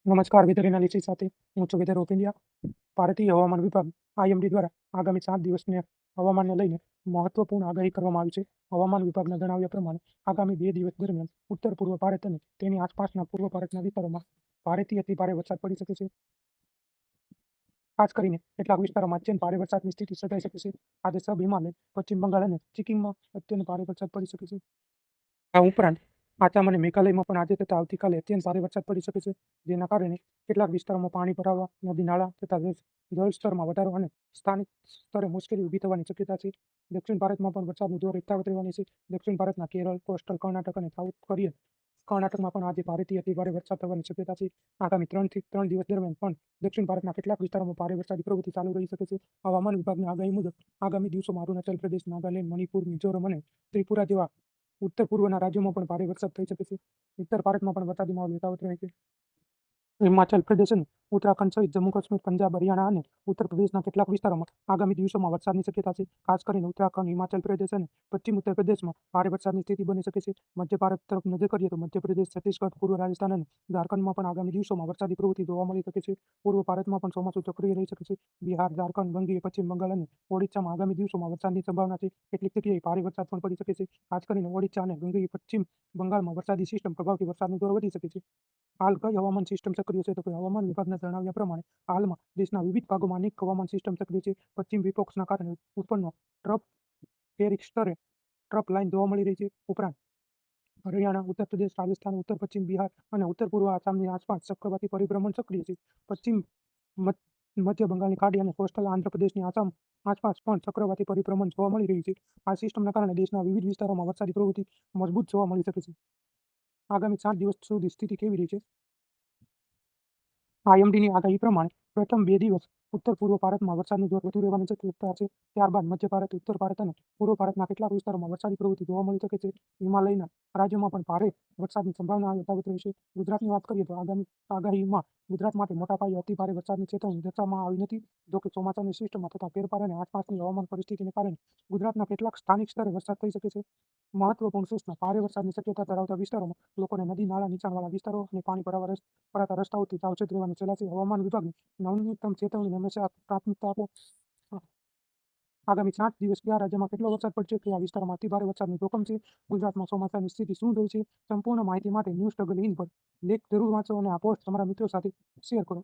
નમસ્કાર. Weather analysis સાથે હું છું વેધર ઓફ ઇન્ડિયા. ભારતીય હવામાન વિભાગ આઈએમડી દ્વારા આગામી 7 દિવસની હવામાનને લઈને મહત્વપૂર્ણ આગાહી કરવામાં આવી છે. હવામાન વિભાગના જણાવ્યા પ્રમાણે આગામી 2 દિવસ દરમિયાન ઉત્તર પૂર્વ ભારત અને તેની આસપાસના પૂર્વ ભારતના વિસ્તારોમાં ભારેથી અતિ ભારે વરસાદ પડી શકે છે. ખાસ કરીને કેટલાક વિસ્તારોમાં અત્યંત ભારે વરસાદની સ્થિતિ સર્જાઈ શકે છે. આજે સબ હિમાલય, પશ્ચિમ બંગાળ અને સિક્કિમમાં અત્યંત ભારે વરસાદ પડી શકે છે. આ ઉપરાંત આસામ અને મેઘાલયમાં પણ આજે તથા આવતીકાલે અત્યંત ભારે વરસાદ પડી શકે છે, જેના કારણે કેટલાક વિસ્તારોમાં પાણી ભરાવા, નદી નાળા તથા જળસ્તરમાં વધારો અને સ્થાનિક સ્તરે મુશ્કેલી ઊભી થવાની શક્યતા છે. દક્ષિણ ભારતમાં પણ વરસાદનું જોર યથાવત રહેવાની છે. દક્ષિણ ભારતના કેરળ, કોસ્ટલ કર્ણાટક અને સાઉથ કોરિયન કર્ણાટકમાં પણ આજે ભારેથી અતિ ભારે વરસાદ થવાની શક્યતા છે. આગામી 3 દિવસ દરમિયાન પણ દક્ષિણ ભારતના કેટલાક વિસ્તારોમાં ભારે વરસાદી પ્રવૃત્તિ ચાલુ રહી શકે છે. હવામાન વિભાગની આગાહી મુજબ આગામી દિવસોમાં અરુણાચલ પ્રદેશ, નાગાલેન્ડ, મણિપુર, મિઝોરમ અને ત્રિપુરા જેવા ઉત્તર પૂર્વના રાજ્યોમાં પણ ભારે વરસાદ થઈ શકે છે. ઉત્તર ભારતમાં પણ વરસાદી માહોલ યથાવત રહે છે. હિમાચલ પ્રદેશ અને ઉત્તરાખંડ સહિત જમ્મુ કાશ્મીર, પંજાબ, હરિયાણા અને ઉત્તર પ્રદેશના કેટલાક વિસ્તારોમાં આગામી દિવસોમાં વરસાદની શક્યતા છે. ખાસ કરીને ઉત્તરાખંડ, હિમાચલ પ્રદેશ અને પશ્ચિમ ઉત્તર પ્રદેશમાં ભારે વરસાદની સ્થિતિ બની શકે છે. મધ્ય ભારત તરફ નજર કરીએ તો મધ્યપ્રદેશ, છત્તીસગઢ, પૂર્વ રાજસ્થાન અને ઝારખંડમાં પણ આગામી દિવસોમાં વરસાદી પ્રવૃત્તિ જોવા મળી શકે છે. પૂર્વ ભારતમાં પણ ચોમાસું સક્રિય રહી શકે છે. બિહાર, ઝારખંડ, બંગાળ, પશ્ચિમ બંગાળ અને ઓડિશામાં આગામી દિવસોમાં વરસાદની સંભાવના છે. કેટલીક જગ્યાએ ભારે વરસાદ પણ પડી શકે છે. ખાસ કરીને ઓડિશા અને બંગાળ, પશ્ચિમ બંગાળમાં વરસાદી સિસ્ટમ પ્રભાવથી વરસાદનું જોર વધી શકે છે. હાલ કઈ હવામાન સિસ્ટમ સક્રિય છે? તો કે હવામાન વિભાગના જણાવ્યા પ્રમાણે હાલમાં દેશના વિવિધ ભાગોમાં અનેક હવામાન સિસ્ટમ સક્રિય છે. પશ્ચિમ વિક્ષોભના કારણે ઉત્પન્ન ટ્રોપોસ્ફેરિક સ્તરે ટ્રફ લાઇન જોવા મળી રહી છે. ઉપરાંત હરિયાણા, ઉત્તર પ્રદેશ, રાજસ્થાન, ઉત્તર પશ્ચિમ બિહાર અને ઉત્તર પૂર્વ આસામની આસપાસ ચક્રવાતી પરિભ્રમણ સક્રિય છે. પશ્ચિમ મધ્ય બંગાળની ખાડી અને કોસ્ટલ આંધ્રપ્રદેશની આસામ આસપાસ પણ ચક્રવાતી પરિભ્રમણ જોવા મળી રહ્યું છે. આ સિસ્ટમના કારણે દેશના વિવિધ વિસ્તારોમાં વરસાદી પ્રવૃત્તિ મજબૂત જોવા મળી શકે છે. આગામી 7 દિવસ સુધી સ્થિતિ કેવી રહી છે? આઈએમડીની આગાહી પ્રમાણે પ્રથમ 2 દિવસ ઉત્તર પૂર્વ ભારતમાં વરસાદનું જોર વધુ રહેવાની શક્યતા છે. ત્યારબાદ મધ્ય ભારત, ઉત્તર ભારત અને પૂર્વ ભારતના કેટલાક વિસ્તારોમાં વરસાદી પ્રવૃત્તિ જોવા મળી શકે છે. હિમાલયના રાજ્યોમાં પણ ભારે વરસાદની સંભાવના યથાવત રહેશે. ગુજરાતની વાત કરીએ તો આગામી આગાહીમાં ગુજરાત માટે મોટા પાયે અતિ ભારે વરસાદની ચેતવણી દર્શાવવામાં આવી નથી. જોકે ચોમાસાની સિસ્ટમમાં થતા ફેરફાર અને આસપાસની હવામાન પરિસ્થિતિને કારણે ગુજરાતના કેટલાક સ્થાનિક સ્તરે વરસાદ થઈ શકે છે. મહત્વપૂર્ણ સૂચના: ભારે વરસાદની શક્યતા ધરાવતા વિસ્તારોમાં લોકોને નદી નાળા, નીચાણવાળા વિસ્તારો અને પાણી ભરાતા રસ્તાઓથી સાવચેત રહેવાની સલાહ છે. હવામાન વિભાગની નવીનતમ ચેતવણીને હંમેશા પ્રાથમિકતા આપો. આગામી 7 દિવસ કયા રાજ્યમાં કેટલો વરસાદ પડશે? કયા વિસ્તારોમાં અતિભારે વરસાદનું જોખમ છે? ગુજરાતમાં ચોમાસાની સ્થિતિ શું રહી છે? સંપૂર્ણ માહિતી માટે ન્યૂઝ સ્ટ્રગલ ઇન પર લેખ જરૂર વાંચો અને આ પોસ્ટ તમારા મિત્રો સાથે શેર કરો.